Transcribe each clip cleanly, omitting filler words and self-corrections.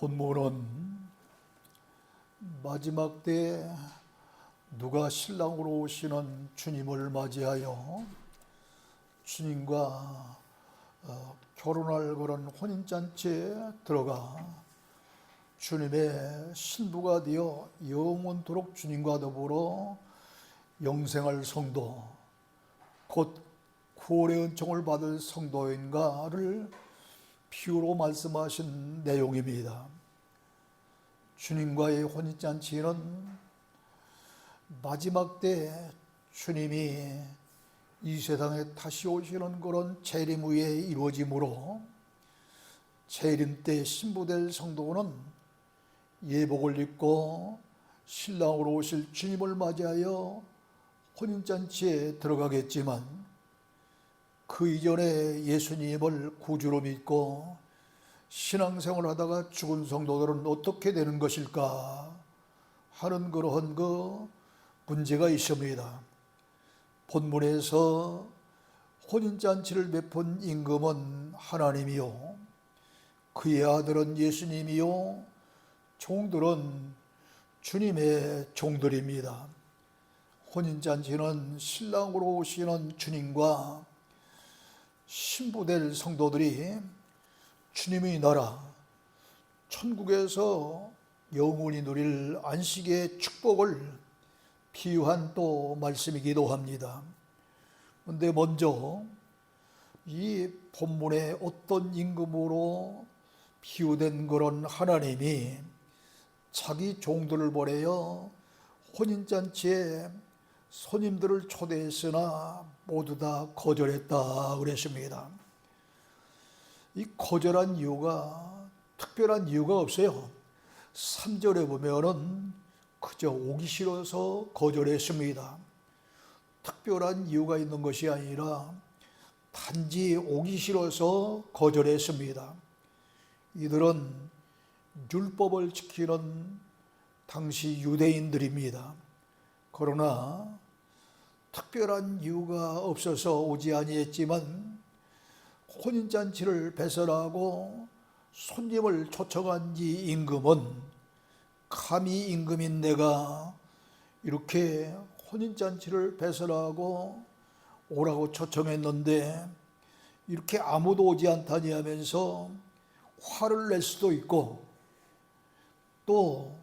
본문은 마지막 때 누가 신랑으로 오시는 주님을 맞이하여 주님과 결혼할 그런 혼인잔치에 들어가 주님의 신부가 되어 영원토록 주님과 더불어 영생할 성도, 곧 구원의 은총을 받을 성도인가를 비유로 말씀하신 내용입니다. 주님과의 혼인잔치는 마지막 때 주님이 이 세상에 다시 오시는 그런 재림 후에 이루어지므로 재림 때 신부될 성도는 예복을 입고 신랑으로 오실 주님을 맞이하여 혼인잔치에 들어가겠지만 그 이전에 예수님을 구주로 믿고 신앙생활을 하다가 죽은 성도들은 어떻게 되는 것일까 하는 그러한 문제가 있습니다. 본문에서 혼인잔치를 베푼 임금은 하나님이요 그의 아들은 예수님이요 종들은 주님의 종들입니다. 혼인잔치는 신랑으로 오시는 주님과 신부될 성도들이 주님의 나라 천국에서 영원히 누릴 안식의 축복을 비유한 또 말씀이기도 합니다. 그런데 먼저 이 본문의 어떤 임금으로 비유된 그런 하나님이 자기 종들을 보내어 혼인잔치에 손님들을 초대했으나 모두 다 거절했다 그랬습니다. 이 거절한 이유가 특별한 이유가 없어요. 3절에 보면은 그저 오기 싫어서 거절했습니다. 특별한 이유가 있는 것이 아니라 단지 오기 싫어서 거절했습니다. 이들은 율법을 지키는 당시 유대인들입니다. 그러나 특별한 이유가 없어서 오지 아니했지만 혼인잔치를 배설하고 손님을 초청한 이 임금은 감히 임금인 내가 이렇게 혼인잔치를 배설하고 오라고 초청했는데 이렇게 아무도 오지 않다니 하면서 화를 낼 수도 있고 또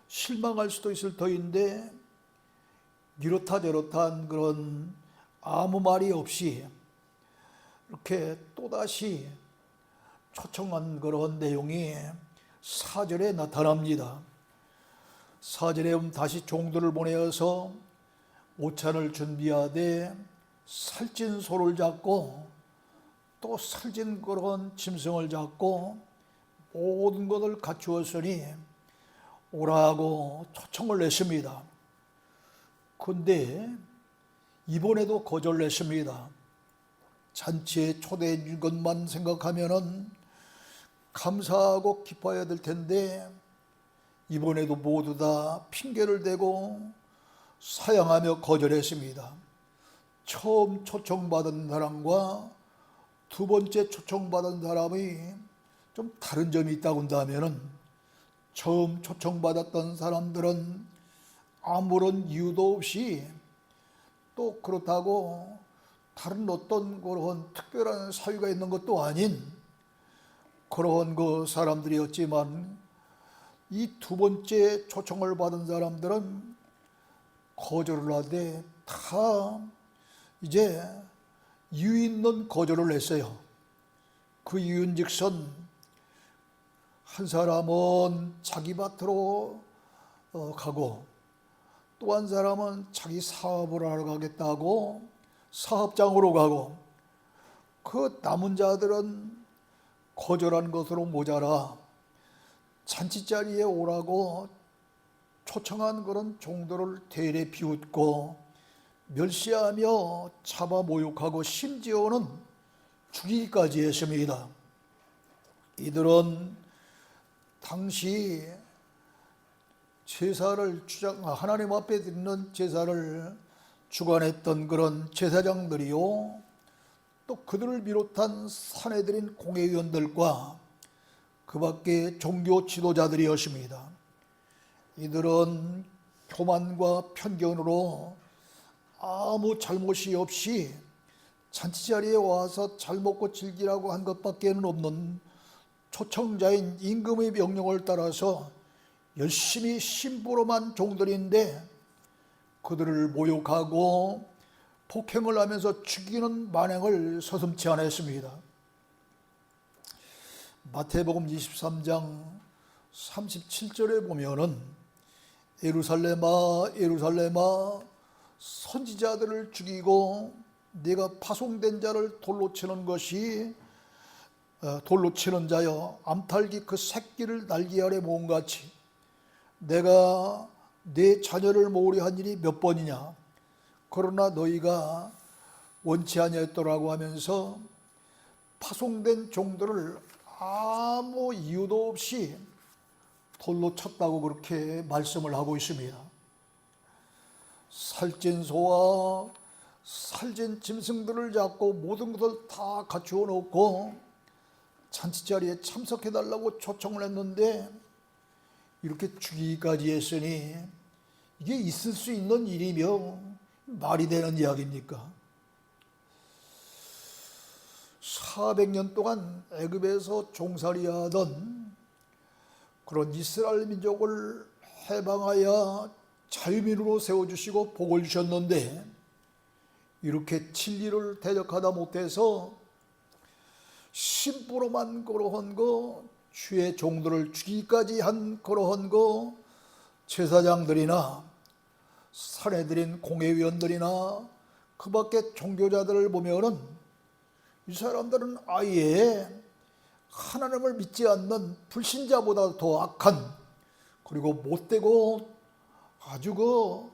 실망할 수도 있을 터인데 이렇다 저렇다한 그런 아무 말이 없이 이렇게 또다시 초청한 그런 내용이 4절에 나타납니다. 4절에 보면 다시 종들을 보내어서 오찬을 준비하되 살찐 소를 잡고 또 살찐 그런 짐승을 잡고 모든 것을 갖추었으니 오라고 초청을 했습니다. 그런데 이번에도 거절했습니다. 잔치에 초대해 준 것만 생각하면은 감사하고 기뻐해야 될 텐데 이번에도 모두 다 핑계를 대고 사양하며 거절했습니다. 처음 초청받은 사람과 두 번째 초청받은 사람이 좀 다른 점이 있다고 한다면은 처음 초청받았던 사람들은 아무런 이유도 없이 또 그렇다고 다른 어떤 그런 특별한 사유가 있는 것도 아닌 그런 사람들이었지만 이 두 번째 초청을 받은 사람들은 거절을 하되 다 이제 이유 있는 거절을 했어요. 그 이유인즉슨 한 사람은 자기 밭으로 가고 또 한 사람은 자기 사업을 하러 가겠다고 사업장으로 가고 그 남은 자들은 거절한 것으로 모자라 잔치자리에 오라고 초청한 그런 종들을 대래 비웃고 멸시하며 잡아 모욕하고 심지어는 죽이기까지 했습니다. 이들은 당시 제사를 하나님 앞에 드리는 제사를 주관했던 그런 제사장들이요 또 그들을 비롯한 사내들인 공회의원들과 그 밖에 종교 지도자들이었습니다. 이들은 교만과 편견으로 아무 잘못이 없이 잔치자리에 와서 잘 먹고 즐기라고 한 것밖에는 없는 초청자인 임금의 명령을 따라서 열심히 심부름한 종들인데, 그들을 모욕하고 폭행을 하면서 죽이는 만행을 서슴지 않았습니다. 마태복음 23장 37절에 보면은 예루살렘아 예루살렘아 선지자들을 죽이고 네가 파송된 자를 돌로 치는 자여, 암탉이 그 새끼를 날개 아래 모은 같이 내가 네 자녀를 모으려 한 일이 몇 번이냐. 그러나 너희가 원치 아니했더라고 하면서 파송된 종들을 아무 이유도 없이 돌로 쳤다고 그렇게 말씀을 하고 있습니다. 살찐 소와 살찐 짐승들을 잡고 모든 것을 다 갖추어 놓고 잔치자리에 참석해달라고 초청을 했는데 이렇게 죽이기까지 했으니 이게 있을 수 있는 일이며 말이 되는 이야기입니까? 400년 동안 애굽에서 종살이하던 그런 이스라엘 민족을 해방하여 자유민으로 세워주시고 복을 주셨는데, 이렇게 진리를 대적하다 못해서 심부름한 그러한 거, 주의 종들을 죽이기까지 한 그러한 거, 제사장들이나 사내들인 공회위원들이나 그 밖에 종교자들을 보면은 이 사람들은 아예 하나님을 믿지 않는 불신자보다 더 악한, 그리고 못되고 아주 그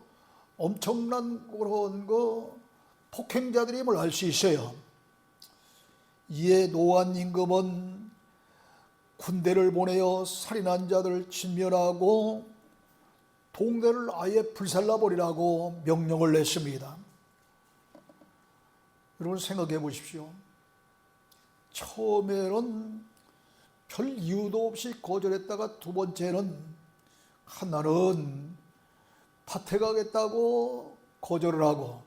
엄청난 그런 그 폭행자들임을 알 수 있어요. 이에 노한 임금은 군대를 보내어 살인한 자들을 진멸하고 동네를 아예 불살라버리라고 명령을 냈습니다. 여러분 생각해 보십시오. 처음에는 별 이유도 없이 거절했다가 두 번째는 하나는 밭에 가겠다고 거절을 하고,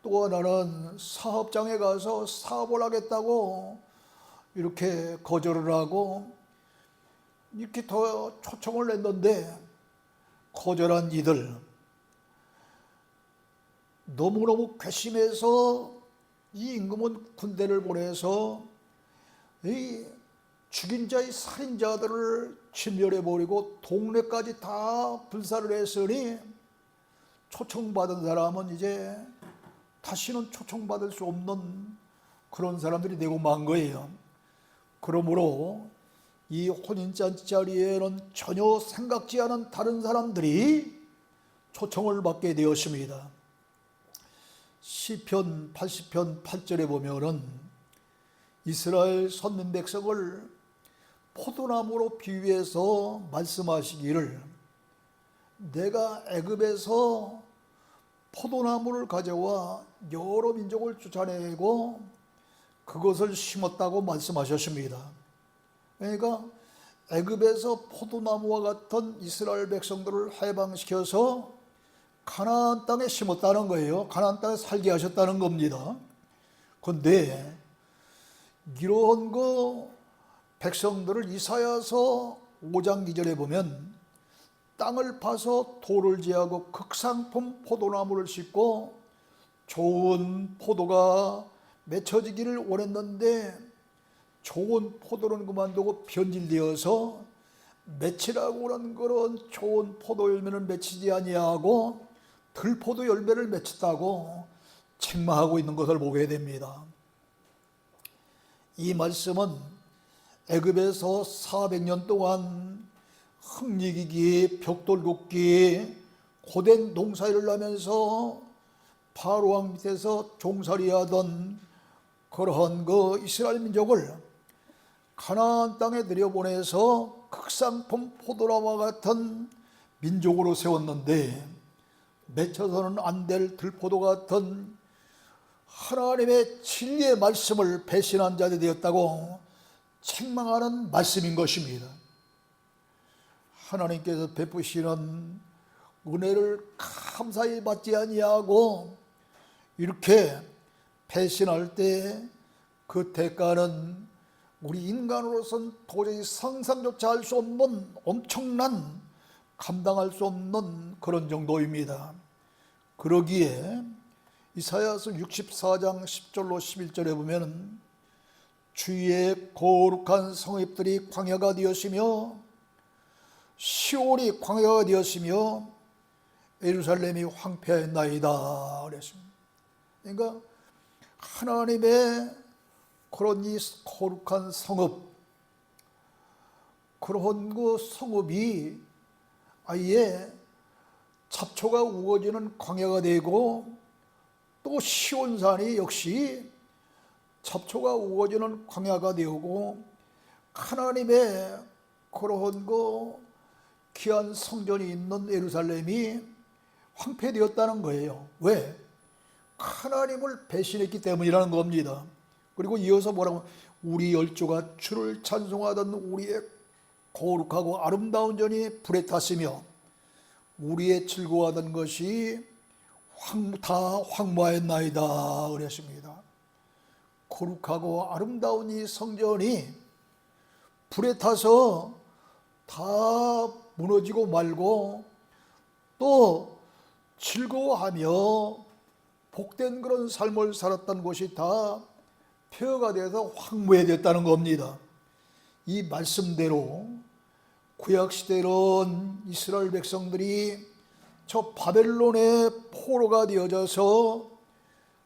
또 하나는 사업장에 가서 사업을 하겠다고 이렇게 거절을 하고, 이렇게 더 초청을 했는데 거절한 이들 너무너무 괘씸해서 이 임금은 군대를 보내서 이 죽인 자의 살인자들을 진멸해버리고 동네까지 다 불살을 했으니 초청받은 사람은 이제 다시는 초청받을 수 없는 그런 사람들이 되고 만 거예요. 그러므로 이 혼인잔치 자리에는 전혀 생각지 않은 다른 사람들이 초청을 받게 되었습니다. 시편 80편 8절에 보면은 이스라엘 선민 백성을 포도나무로 비유해서 말씀하시기를, 내가 애굽에서 포도나무를 가져와 여러 민족을 쫓아내고 그것을 심었다고 말씀하셨습니다. 그러니까 애굽에서 포도나무와 같은 이스라엘 백성들을 해방시켜서 가나안 땅에 심었다는 거예요. 가나안 땅에 살게 하셨다는 겁니다. 그런데 이런 백성들을 이사야서 5장 2절에 보면 땅을 파서 돌을 제하고 극상품 포도나무를 심고 좋은 포도가 맺혀지기를 원했는데 좋은 포도는 그만두고 변질되어서 맺히라고 하는 그런 좋은 포도 열매를 맺히지 아니하고 들포도 열매를 맺혔다고 책망하고 있는 것을 보게 됩니다. 이 말씀은 애굽에서 400년 동안 흙리기기, 벽돌 굽기, 고된 농사일을 하면서 바로왕 밑에서 종살이하던 그러한 이스라엘 민족을 가나안 땅에 들여보내서 극상품 포도나무와 같은 민족으로 세웠는데, 맺혀서는 안 될 들포도 같은 하나님의 진리의 말씀을 배신한 자들이 되었다고 책망하는 말씀인 것입니다. 하나님께서 베푸시는 은혜를 감사히 받지 아니하고 이렇게 배신할 때 그 대가는 우리 인간으로서는 도저히 상상조차 할 수 없는 엄청난 감당할 수 없는 그런 정도입니다. 그러기에 이사야서 64장 10절로 11절에 보면 주의 거룩한 성읍들이 광야가 되었으며 시온이 광야가 되었으며 예루살렘이 황폐하였나이다 그랬습니다. 그러니까 하나님의 그런 이 거룩한 성읍, 그런 그 성읍이 아예 잡초가 우거지는 광야가 되고 또 시온산이 역시 잡초가 우거지는 광야가 되고 하나님의 그런 그 귀한 성전이 있는 예루살렘이 황폐되었다는 거예요. 왜? 하나님을 배신했기 때문이라는 겁니다. 그리고 이어서 뭐라고? 우리 열조가 주를 찬송하던 우리의 거룩하고 아름다운 전이 불에 탔으며 우리의 즐거워하던 것이 다 황무하였나이다 그랬습니다. 거룩하고 아름다운 이 성전이 불에 타서 다 무너지고 말고 또 즐거워하며 복된 그런 삶을 살았던 곳이 다 폐허가 돼서 황무해졌다는 겁니다. 이 말씀대로 구약시대는 이스라엘 백성들이 저 바벨론의 포로가 되어져서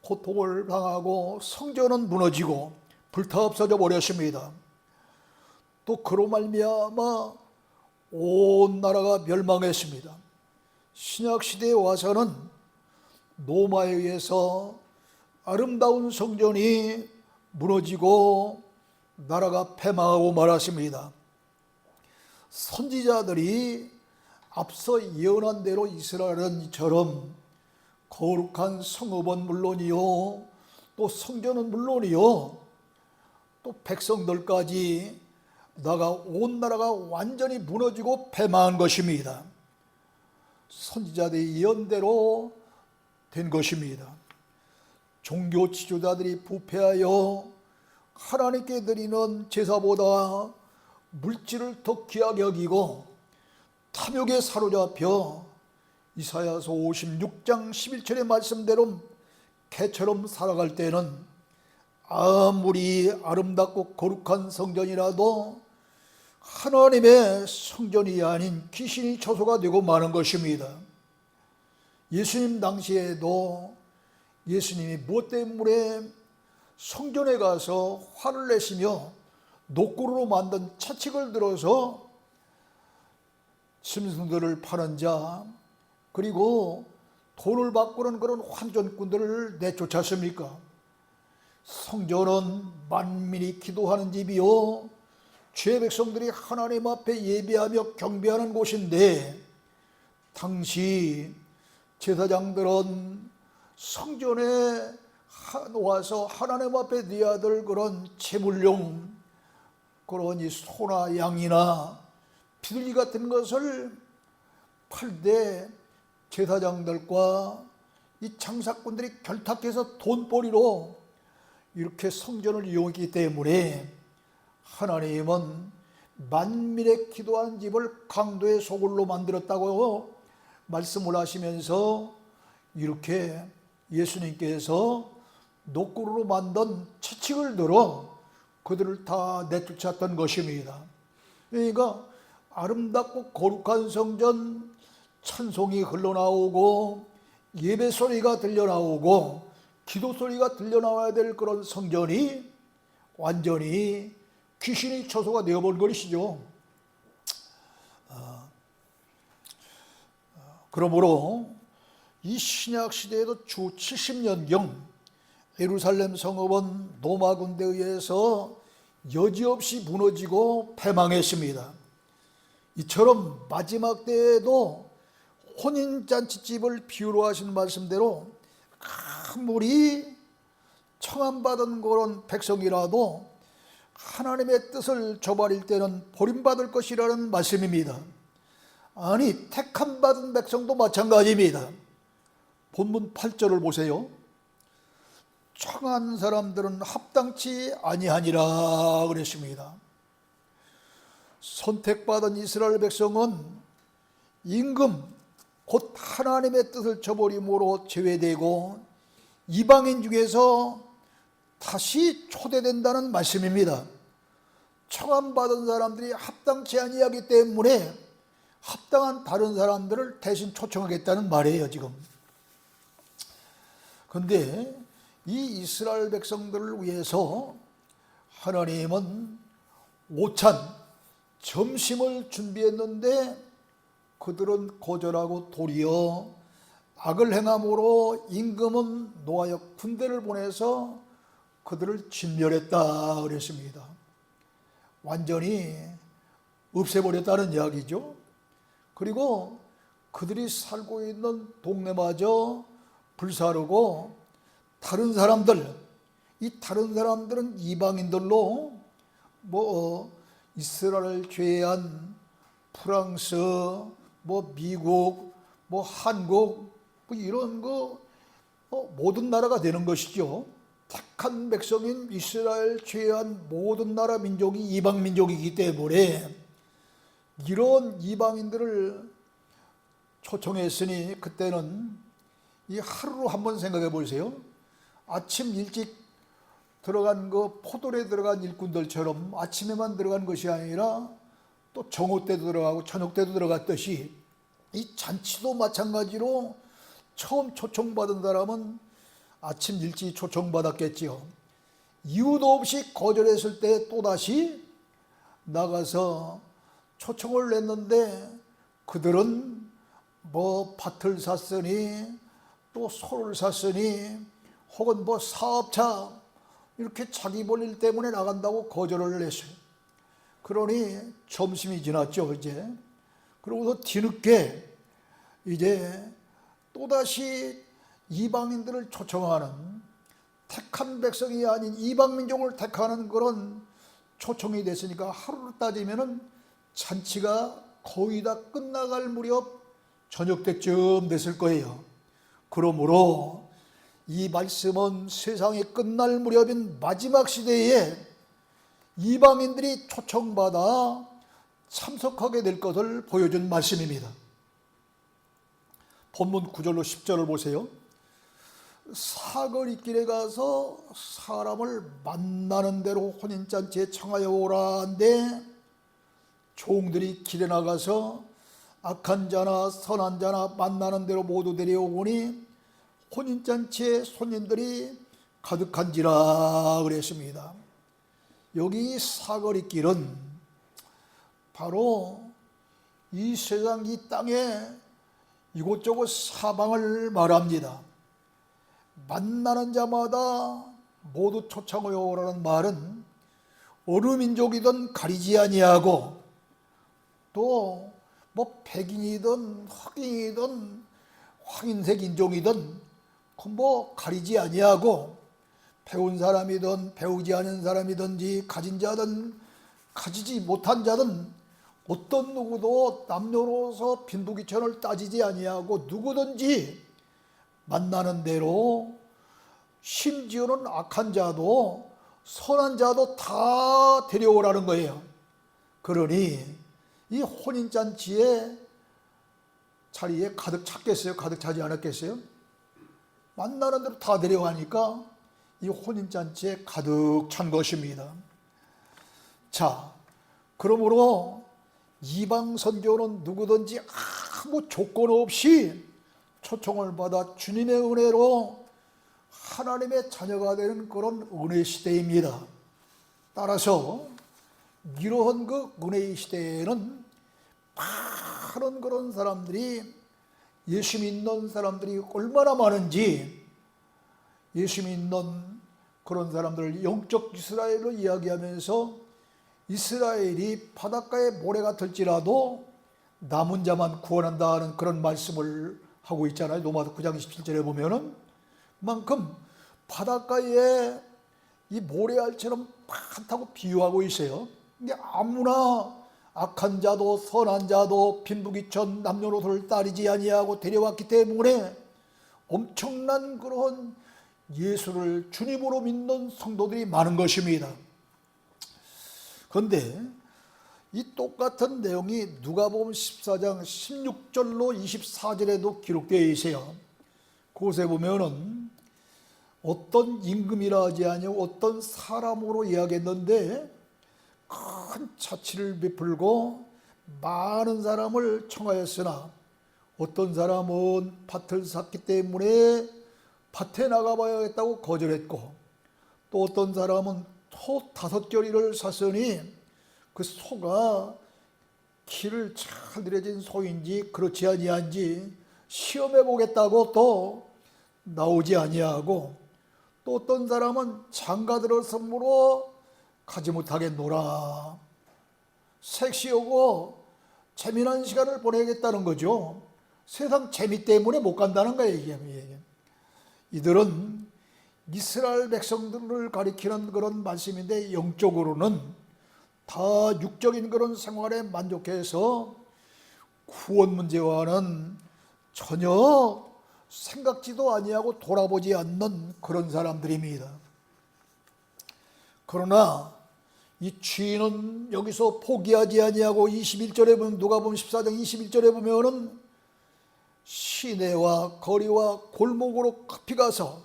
고통을 당하고 성전은 무너지고 불타 없어져 버렸습니다. 또 그로 말미암아 온 나라가 멸망했습니다. 신약시대에 와서는 로마에 의해서 아름다운 성전이 무너지고 나라가 패망하고 말았습니다. 선지자들이 앞서 예언한 대로 이스라엘은 이처럼 거룩한 성읍은 물론이요 또 성전은 물론이요 또 백성들까지 온 나라가 완전히 무너지고 패망한 것입니다. 선지자들의 예언대로 된 것입니다. 종교 지도자들이 부패하여 하나님께 드리는 제사보다 물질을 더 귀하게 여기고 탐욕에 사로잡혀 이사야서 56장 11절의 말씀대로 개처럼 살아갈 때는 아무리 아름답고 거룩한 성전이라도 하나님의 성전이 아닌 귀신이 처소가 되고 마는 것입니다. 예수님 당시에도 예수님이 무엇 때문에 성전에 가서 화를 내시며 노고로 만든 차칙을 들어서 짐승들을 파는 자 그리고 돈을 바꾸는 그런 환전꾼들을 내쫓았습니까? 성전은 만민이 기도하는 집이요 죄 백성들이 하나님 앞에 예배하며 경배하는 곳인데 당시 제사장들은 성전에 와서 하나님 앞에 드려야 될 그런 제물용 그런 이 소나 양이나 비둘기 같은 것을 팔되 제사장들과 이 장사꾼들이 결탁해서 돈벌이로 이렇게 성전을 이용했기 때문에 하나님은 만민의 기도하는 집을 강도의 소굴로 만들었다고 말씀을 하시면서 이렇게 예수님께서 노고로 만든 채찍을 들어 그들을 다 내쫓았던 것입니다. 그러니까 아름답고 거룩한 성전 찬송이 흘러나오고 예배 소리가 들려나오고 기도 소리가 들려나와야 될 그런 성전이 완전히 귀신이 처소가 되어버린 것이죠. 그러므로 이 신약 시대에도 주 70년경 예루살렘 성읍은 로마 군대에 의해서 여지없이 무너지고 패망했습니다. 이처럼 마지막 때에도 혼인잔치집을 비유로 하신 말씀대로 아무리 청함받은 그런 백성이라도 하나님의 뜻을 저버릴 때는 버림받을 것이라는 말씀입니다. 아니, 택함 받은 백성도 마찬가지입니다. 본문 8절을 보세요. 청한 사람들은 합당치 아니하니라 그랬습니다. 선택받은 이스라엘 백성은 임금 곧 하나님의 뜻을 저버림으로 제외되고 이방인 중에서 다시 초대된다는 말씀입니다. 청함받은 사람들이 합당치 아니하기 때문에 합당한 다른 사람들을 대신 초청하겠다는 말이에요, 지금. 그런데 이 이스라엘 백성들을 위해서 하나님은 오찬, 점심을 준비했는데 그들은 거절하고 도리어 악을 행함으로 임금은 노하여 군대를 보내서 그들을 진멸했다 그랬습니다. 완전히 없애버렸다는 이야기죠. 그리고 그들이 살고 있는 동네마저 불사르고 다른 사람들, 이 다른 사람들은 이방인들로 이스라엘을 제외한 프랑스, 미국, 한국 이런 모든 나라가 되는 것이죠. 택한 백성인 이스라엘 제외한 모든 나라 민족이 이방 민족이기 때문에 이런 이방인들을 초청했으니 그때는 이 하루로 한번 생각해 보세요. 아침 일찍 들어간 포도에 들어간 일꾼들처럼 아침에만 들어간 것이 아니라 또 정오 때도 들어가고 저녁 때도 들어갔듯이 이 잔치도 마찬가지로 처음 초청받은 사람은 아침 일찍 초청받았겠지요. 이유도 없이 거절했을 때 또다시 나가서 초청을 냈는데 그들은 밭을 샀으니 또 소를 샀으니 혹은 사업차 이렇게 자기 볼일 때문에 나간다고 거절을 했어요. 그러니 점심이 지났죠, 이제. 그러고서 뒤늦게 이제 또다시 이방인들을 초청하는, 택한 백성이 아닌 이방 민족을 택하는 그런 초청이 됐으니까 하루를 따지면은 잔치가 거의 다 끝나갈 무렵 저녁 때쯤 됐을 거예요. 그러므로 이 말씀은 세상이 끝날 무렵인 마지막 시대에 이방인들이 초청받아 참석하게 될 것을 보여준 말씀입니다. 본문 9절로 10절을 보세요. 사거리 길에 가서 사람을 만나는 대로 혼인잔치에 청하여 오라 한데 종들이 길에 나가서 악한 자나 선한 자나 만나는 대로 모두 데려오니 혼인잔치에 손님들이 가득한지라 그랬습니다. 여기 사거리 길은 바로 이 세상 이 땅에 이곳저곳 사방을 말합니다. 만나는 자마다 모두 초청하여 오라는 말은 어느 민족이든 가리지 아니하고 또 백인이든 흑인이든 황인색 인종이든 가리지 아니하고 배운 사람이든 배우지 않은 사람이든지 가진 자든 가지지 못한 자든 어떤 누구도 남녀로서 빈부귀천을 따지지 아니하고 누구든지 만나는 대로 심지어는 악한 자도 선한 자도 다 데려오라는 거예요. 그러니 이 혼인잔치의 자리에 가득 찼겠어요? 가득 차지 않았겠어요? 만나는 대로 다 데려가니까 이 혼인잔치에 가득 찬 것입니다. 자, 그러므로 이방 선교는 누구든지 아무 조건 없이 초청을 받아 주님의 은혜로 하나님의 자녀가 되는 그런 은혜 시대입니다. 따라서 이러한 은혜의 시대에는 많은 그런 사람들이, 예수 믿는 사람들이 얼마나 많은지, 예수 믿는 그런 사람들을 영적 이스라엘로 이야기하면서 이스라엘이 바닷가의 모래 같을지라도 남은 자만 구원한다는 그런 말씀을 하고 있잖아요. 로마서 9장 17절에 보면은 그만큼 바닷가에 이 모래알처럼 많다고 비유하고 있어요. 근데 아무나 악한 자도 선한 자도 빈부귀천 남녀노소를 따르지 아니하고 데려왔기 때문에 엄청난 그런 예수를 주님으로 믿는 성도들이 많은 것입니다. 그런데 이 똑같은 내용이 누가복음 14장 16절로 24절에도 기록되어 있어요. 그곳에 보면은 어떤 임금이라 하지 아니하고 어떤 사람으로 이야기했는데 큰 자취를 베풀고 많은 사람을 청하였으나 어떤 사람은 밭을 샀기 때문에 밭에 나가봐야겠다고 거절했고, 또 어떤 사람은 소 5겨리를 샀으니 그 소가 길을 잘 들여진 소인지 그렇지 아니한지 시험해 보겠다고 또 나오지 아니하고, 또 어떤 사람은 장가들을 선물로 가지 못하겠노라, 섹시하고 재미난 시간을 보내겠다는 거죠. 세상 재미 때문에 못 간다는 거예요. 이게. 이들은 이스라엘 백성들을 가리키는 그런 말씀인데, 영적으로는 다 육적인 그런 생활에 만족해서 구원 문제와는 전혀 생각지도 아니하고 돌아보지 않는 그런 사람들입니다. 그러나 이 주인은 여기서 포기하지 아니하고 21절에 보면, 누가복음 14장 21절에 보면은 시내와 거리와 골목으로 급히 가서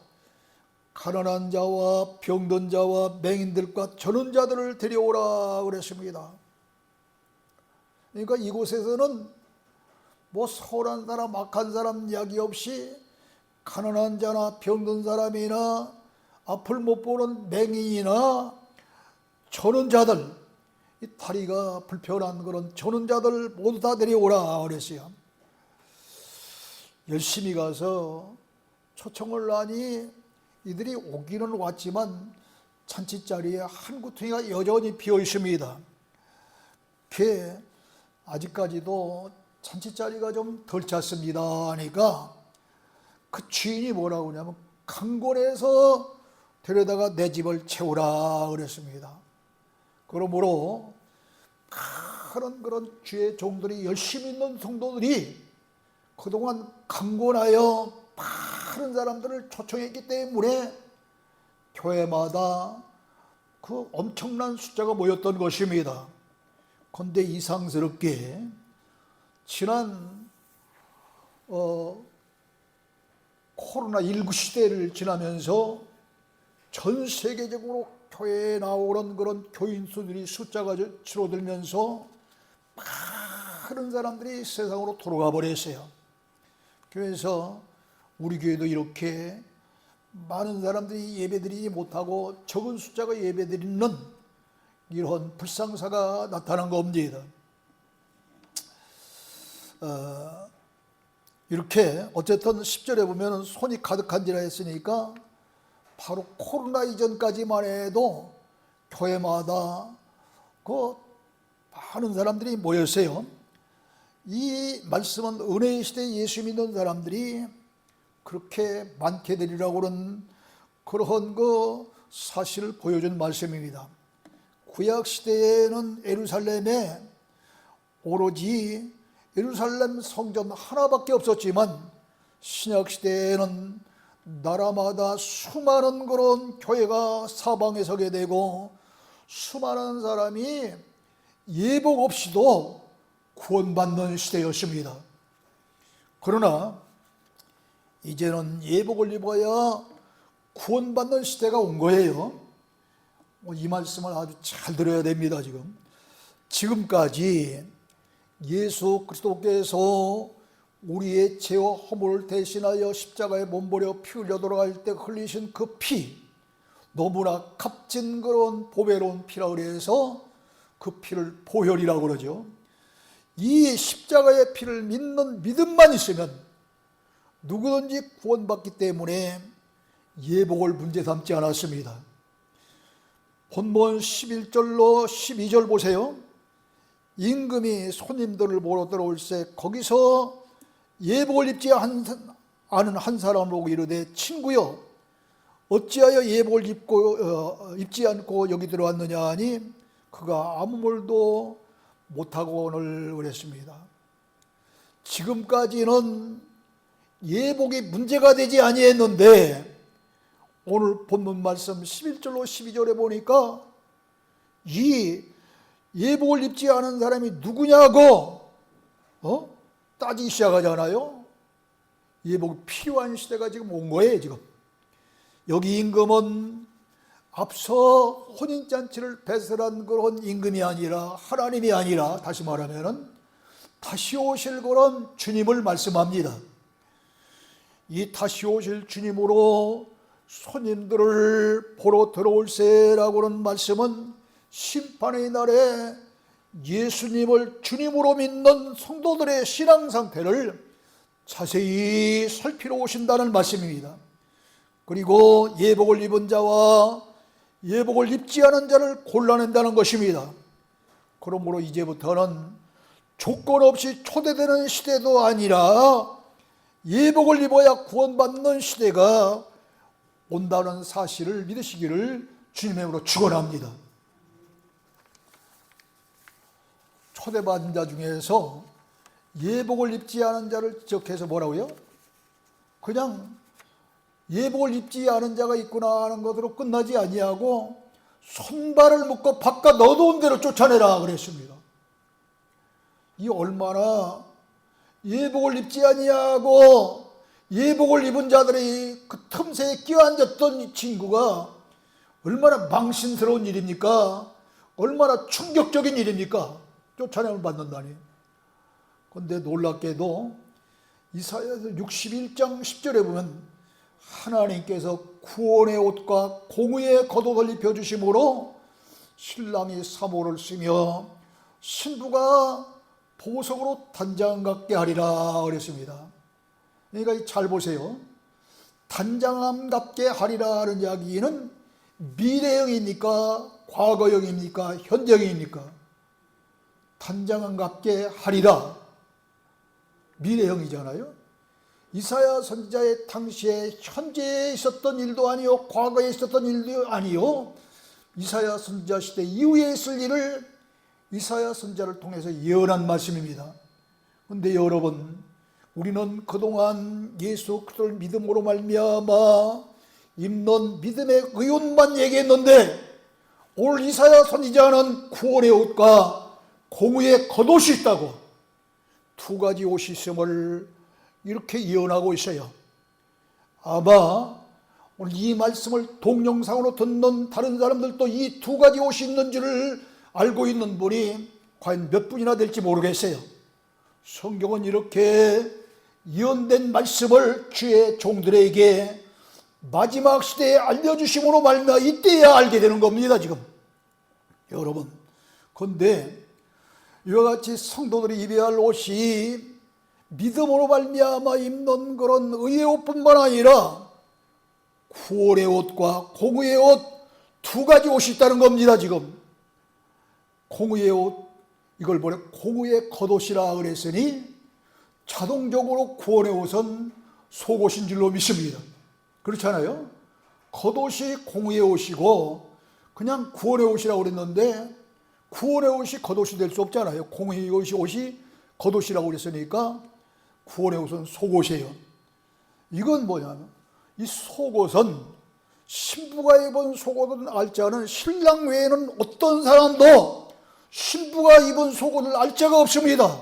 가난한 자와 병든 자와 맹인들과 저는 자들을 데려오라 그랬습니다. 그러니까 이곳에서는 뭐 선한 사람 악한 사람 이야기 없이 가난한 자나 병든 사람이나 앞을 못 보는 맹인이나 저는 자들, 이 다리가 불편한 그런 저는 자들 모두 다 데려오라 그랬어요. 열심히 가서 초청을 하니 이들이 오기는 왔지만 잔치자리에 한 구퉁이가 여전히 비어 있습니다. 그게 아직까지도 잔치자리가 좀 덜 찼습니다 하니까 그 주인이 뭐라고 하냐면 강권해서 데려다가 내 집을 채우라 그랬습니다. 그러므로 그런 주의 종들이 열심히 있는 성도들이 그동안 강권하여 많은 사람들을 초청했기 때문에 교회마다 그 엄청난 숫자가 모였던 것입니다. 그런데 이상스럽게 지난 코로나19 시대를 지나면서 전 세계적으로 교회에 나오는 그런 교인 수들이 숫자가 줄어들면서 많은 사람들이 세상으로 돌아가 버렸어요. 그래서 우리 교회도 이렇게 많은 사람들이 예배드리지 못하고 적은 숫자가 예배드리는 이런 불상사가 나타난 겁니다. 이렇게 어쨌든 10절에 보면 손이 가득한지라 했으니까 바로 코로나 이전까지만 해도 교회마다 그 많은 사람들이 모였어요. 이 말씀은 은혜의 시대에 예수 믿는 사람들이 그렇게 많게 되리라고 하는 그런 그 사실을 보여준 말씀입니다. 구약 시대에는 예루살렘에 오로지 예루살렘 성전 하나밖에 없었지만 신약 시대에는 나라마다 수많은 그런 교회가 사방에 서게 되고 수많은 사람이 예복 없이도 구원받는 시대였습니다. 그러나 이제는 예복을 입어야 구원받는 시대가 온 거예요. 이 말씀을 아주 잘 들어야 됩니다. 지금까지 예수 그리스도께서 우리의 죄와 허물을 대신하여 십자가에 몸버려 피 흘려 돌아갈 때 흘리신 그 피, 너무나 값진 그런 보배로운 피라 그래서 그 피를 보혈이라고 그러죠. 이 십자가의 피를 믿는 믿음만 있으면 누구든지 구원받기 때문에 예복을 문제 삼지 않았습니다. 본문 11절로 12절 보세요. 임금이 손님들을 보러 들어올세 거기서 예복을 입지 않은 한 사람을 보고 이르되 친구여 어찌하여 예복을 입지 않고 여기 들어왔느냐 하니 그가 아무 말도 못하고는 그랬습니다. 지금까지는 예복이 문제가 되지 아니했는데 오늘 본문 말씀 11절로 12절에 보니까 이 예복을 입지 않은 사람이 누구냐고 따지기 시작하잖아요. 예복이 필요한 시대가 지금 온 거예요. 지금 여기 임금은 앞서 혼인잔치를 배설한 그런 임금이 아니라 하나님이 아니라 다시 말하면 다시 오실 그런 주님을 말씀합니다. 이 다시 오실 주님으로 손님들을 보러 들어올세라고는 말씀은 심판의 날에 예수님을 주님으로 믿는 성도들의 신앙 상태를 자세히 살피러 오신다는 말씀입니다. 그리고 예복을 입은 자와 예복을 입지 않은 자를 골라낸다는 것입니다. 그러므로 이제부터는 조건 없이 초대되는 시대도 아니라 예복을 입어야 구원받는 시대가 온다는 사실을 믿으시기를 주님의 이름으로 축원합니다. 초대받은 자 중에서 예복을 입지 않은 자를 지적해서 뭐라고요? 그냥 예복을 입지 않은 자가 있구나 하는 것으로 끝나지 아니하고 손발을 묶어 바깥 어두운 데로 쫓아내라 그랬습니다. 이 얼마나 예복을 입지 아니하고 예복을 입은 자들이 그 틈새에 끼어앉았던 이 친구가 얼마나 망신스러운 일입니까? 얼마나 충격적인 일입니까? 쫓아내면 받는다니. 그런데 놀랍게도 이사야서 61장 10절에 보면 하나님께서 구원의 옷과 공의의 겉옷을 입혀주심으로 신랑이 사모를 쓰며 신부가 보석으로 단장 같게 하리라 그랬습니다. 그러니까 잘 보세요. 단장함 같게 하리라 하는 이야기는 미래형입니까? 과거형입니까? 현재형입니까? 단장함 같게 하리라. 미래형이잖아요. 이사야 선지자의 당시에 현재에 있었던 일도 아니요 과거에 있었던 일도 아니요 이사야 선지자 시대 이후에 있을 일을 이사야 선지자를 통해서 예언한 말씀입니다. 그런데 여러분, 우리는 그동안 예수 그리스도를 믿음으로 말미암아 입는 믿음의 의존만 얘기했는데 오늘 이사야 선지자는 구원의 옷과 공의의 겉옷이 있다고 두 가지 옷이 있음을 이렇게 예언하고 있어요. 아마 오늘 이 말씀을 동영상으로 듣는 다른 사람들도 이 두 가지 옷이 있는 줄을 알고 있는 분이 과연 몇 분이나 될지 모르겠어요. 성경은 이렇게 예언된 말씀을 주의 종들에게 마지막 시대에 알려주심으로 말미암아 이때야 알게 되는 겁니다. 지금 여러분, 그런데 이와 같이 성도들이 입어야 할 옷이 믿음으로 말미암아 입는 그런 의의 옷뿐만 아니라 구원의 옷과 공의의 옷 두 가지 옷이 있다는 겁니다. 지금 공의의 옷, 이걸 보내 공의의 겉옷이라 그랬으니 자동적으로 구원의 옷은 속옷인 줄로 믿습니다. 그렇잖아요. 겉옷이 공의의 옷이고 그냥 구원의 옷이라고 그랬는데 구원의 옷이 겉옷이 될 수 없잖아요. 공의의 옷이 겉옷이라고 그랬으니까 구원의 옷은 속옷이에요. 이건 뭐냐면 이 속옷은 신부가 입은 속옷은 알지 않은 신랑 외에는 어떤 사람도 신부가 입은 속옷을 알 자가 없습니다.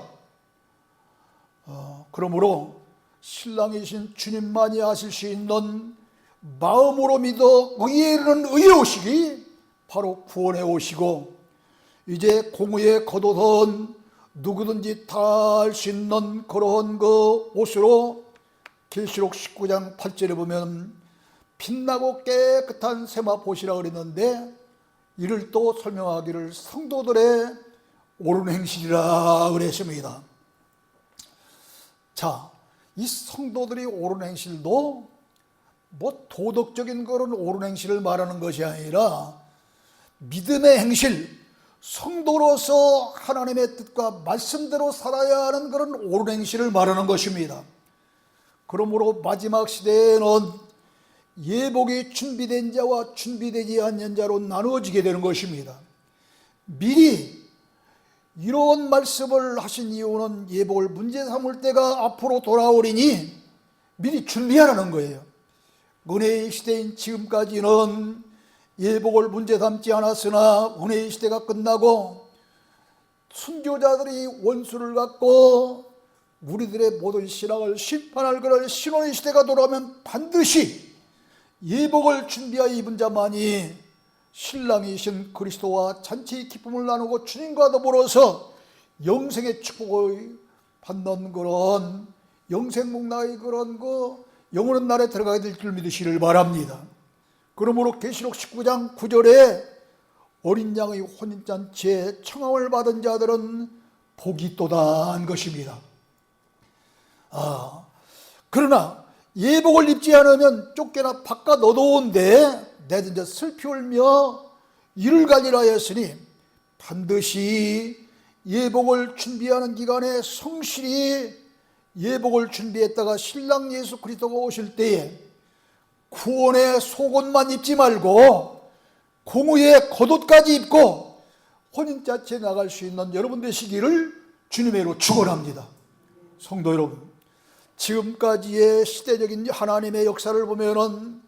그러므로 신랑이신 주님만이 아실 수 있는 마음으로 믿어 의에 이르는 의의 옷이 바로 구원의 옷이고 이제 공의의 겉옷은 누구든지 다 알 수 있는 그런 그 옷으로 계시록 19장 8절에 보면 빛나고 깨끗한 세마포시라고 그랬는데 이를 또 설명하기를 성도들의 옳은 행실이라 그랬습니다. 자, 이 성도들이 옳은 행실도 뭐 도덕적인 그런 옳은 행실을 말하는 것이 아니라 믿음의 행실, 성도로서 하나님의 뜻과 말씀대로 살아야 하는 그런 옳은 행실을 말하는 것입니다. 그러므로 마지막 시대에는 예복이 준비된 자와 준비되지 않는 자로 나누어지게 되는 것입니다. 미리 이런 말씀을 하신 이유는 예복을 문제 삼을 때가 앞으로 돌아오리니 미리 준비하라는 거예요. 은혜의 시대인 지금까지는 예복을 문제 삼지 않았으나 은혜의 시대가 끝나고 순교자들이 원수를 갖고 우리들의 모든 신앙을 심판할 그럴 신혼의 시대가 돌아오면 반드시 예복을 준비하여 입은 자만이 신랑이신 그리스도와 잔치의 기쁨을 나누고 주님과 더불어서 영생의 축복을 받는 그런 영생복락의 그런 영원한 날에 들어가게 될 줄 믿으시를 바랍니다. 그러므로 계시록 19장 9절에 어린 양의 혼인잔치에 청함을 받은 자들은 복이 있도다 한 것입니다. 그러나 예복을 입지 않으면 쫓겨나 바깥 어두운데 내든지 슬피 울며 이를 가리라 하였으니 반드시 예복을 준비하는 기간에 성실히 예복을 준비했다가 신랑 예수 그리스도가 오실 때에 구원의 속옷만 입지 말고 공의의 겉옷까지 입고 혼인잔치에 나갈 수 있는 여러분 되시기를 주님의로 축원합니다. 성도 여러분, 지금까지의 시대적인 하나님의 역사를 보면은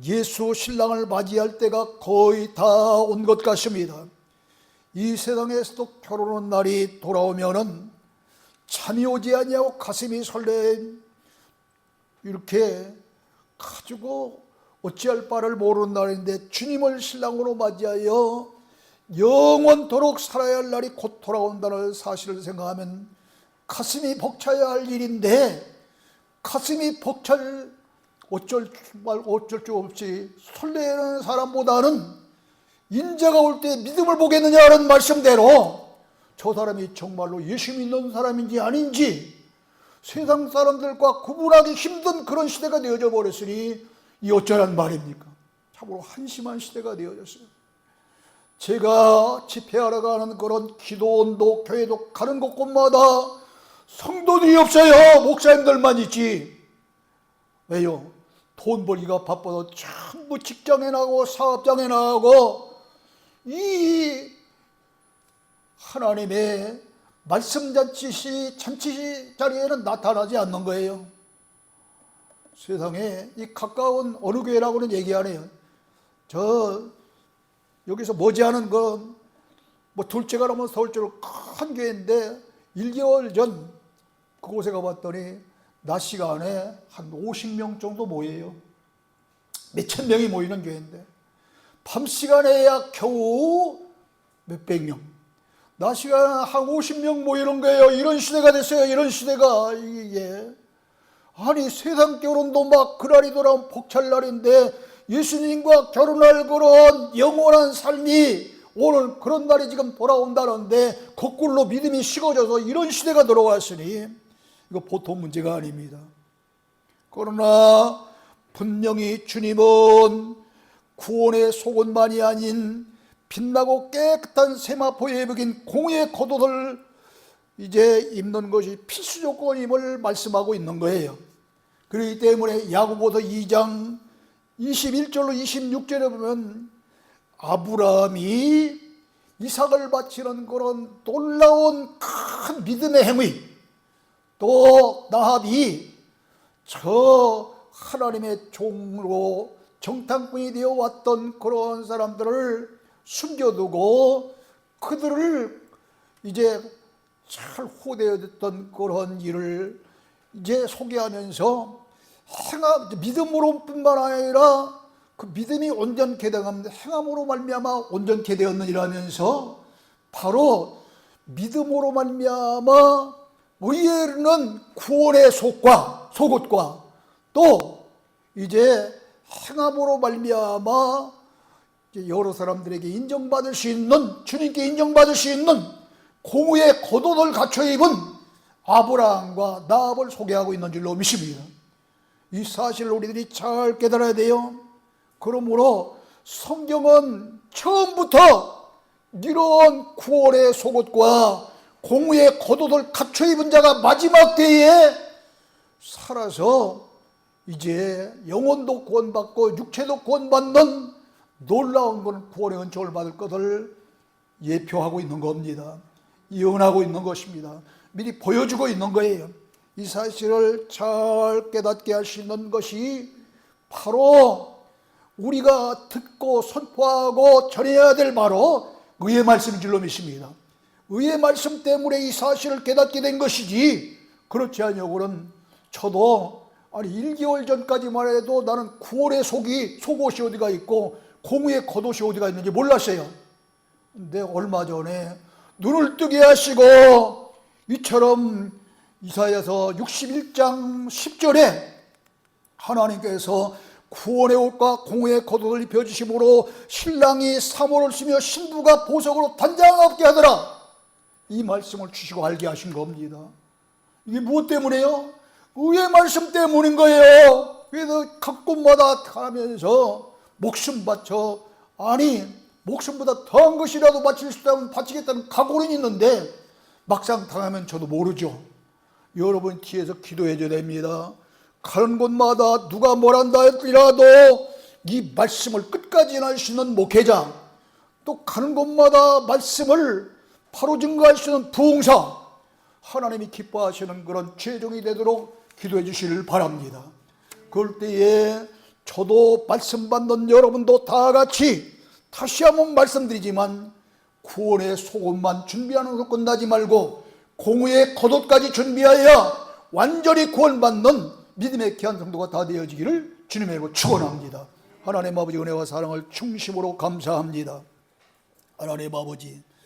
예수 신랑을 맞이할 때가 거의 다 온 것 같습니다. 이 세상에서도 결혼한 날이 돌아오면은 잠이 오지 아니하고 가슴이 설레 이렇게 가지고 어찌할 바를 모르는 날인데 주님을 신랑으로 맞이하여 영원토록 살아야 할 날이 곧 돌아온다는 사실을 생각하면 가슴이 벅차야 할 일인데 가슴이 어쩔 줄 없이 설레는 사람보다는 인자가 올 때 믿음을 보겠느냐는 말씀대로 저 사람이 정말로 예수 믿는 사람인지 아닌지 세상 사람들과 구분하기 힘든 그런 시대가 되어져 버렸으니 이 어쩌란 말입니까? 참으로 한심한 시대가 되어졌어요. 제가 집회하러 가는 그런 기도원도 교회도 가는 곳곳마다 성도들이 없어요. 목사님들만 있지. 왜요? 돈 벌기가 바빠서 전부 직장에 나가고 사업장에 나가고 이 하나님의 말씀 잔치 자리에는 나타나지 않는 거예요. 세상에 이 가까운 어느 교회라고는 얘기 안 해요. 여기서 머지않은 둘째가 나면 서울쪽으로 큰 교회인데 1개월 전 그곳에 가봤더니 낮 시간에 한 50명 정도 모여요. 몇천 명이 모이는 교회인데 밤 시간에야 겨우 몇백 명, 낮 시간에 한 50명 모이는 거예요. 이런 시대가 됐어요. 이런 시대가 이게 아니 세상 결혼도 막 그날이 돌아온 복찰 날인데 예수님과 결혼할 그런 영원한 삶이 오늘 그런 날이 지금 돌아온다는데 거꾸로 믿음이 식어져서 이런 시대가 들어왔으니 이거 보통 문제가 아닙니다. 그러나 분명히 주님은 구원의 속옷만이 아닌 빛나고 깨끗한 세마포에 입은 공의의 겉옷을 이제 입는 것이 필수 조건임을 말씀하고 있는 거예요. 그렇기 때문에 야고보서 2장 21절로 26절에 보면 아브라함이 이삭을 바치는 그런 놀라운 큰 믿음의 행위, 또 나합이 저 하나님의 종으로 정탐꾼이 되어 왔던 그런 사람들을 숨겨두고 그들을 이제 잘 호되었던 그런 일을 이제 소개하면서 믿음으로뿐만 아니라 그 믿음이 온전케 되었는데 행함으로 말미암아 온전케 되었느니라면서 바로 믿음으로 말미암아 우리에 이르는 구원의 속옷과 또 이제 행함으로 말미암아 여러 사람들에게 인정받을 수 있는, 주님께 인정받을 수 있는 공의의 겉옷을 갖춰 입은 아브라함과 나합을 소개하고 있는 줄로 믿습니다. 이 사실을 우리들이 잘 깨달아야 돼요. 그러므로 성경은 처음부터 이런 구원의 속옷과 공의의 겉옷을 갖춰 입은 자가 마지막 때에 살아서 이제 영혼도 구원받고 육체도 구원받는 놀라운 건 구원의 은총을 받을 것을 예표하고 있는 겁니다. 예언하고 있는 것입니다. 미리 보여주고 있는 거예요. 이 사실을 잘 깨닫게 할 수 있는 것이 바로 우리가 듣고 선포하고 전해야 될 바로 의의 말씀인 줄로 믿습니다. 의의 말씀 때문에 이 사실을 깨닫게 된 것이지, 그렇지 아니하고는 저도 1개월 전까지만 해도 나는 구원의 속옷이 어디가 있고 공의의 겉옷이 어디가 있는지 몰랐어요. 근데 얼마 전에 눈을 뜨게 하시고 이처럼 이사야서 61장 10절에 하나님께서 구원의 옷과 공의의 겉옷을 입혀주심으로 신랑이 사모를 쓰며 신부가 보석으로 단장하게 하더라, 이 말씀을 주시고 알게 하신 겁니다. 이게 무엇 때문에요? 의의 말씀 때문인 거예요. 그래서 각 곳마다 가면서 목숨 바쳐, 목숨보다 더한 것이라도 바칠 수 있다면 바치겠다는 각오는 있는데 막상 당하면 저도 모르죠. 여러분 뒤에서 기도해 줘야 됩니다. 가는 곳마다 누가 뭐란다 할지라도 이 말씀을 끝까지 전할 수 있는 목회자, 또 가는 곳마다 말씀을 바로 증거할 수 있는 부흥사, 하나님이 기뻐하시는 그런 최종이 되도록 기도해 주시길 바랍니다. 그럴 때에 저도 말씀 받는 여러분도 다 같이 다시 한번 말씀드리지만 구원의 속옷만 준비하는 것으로 끝나지 말고 공의의 겉옷까지 준비하여 완전히 구원받는 믿음의 귀한 성도가 다 되어지기를 주님의 이름으로 축원합니다. 하나님 아버지 은혜와 사랑을 중심으로 감사합니다. 하나님 아버지,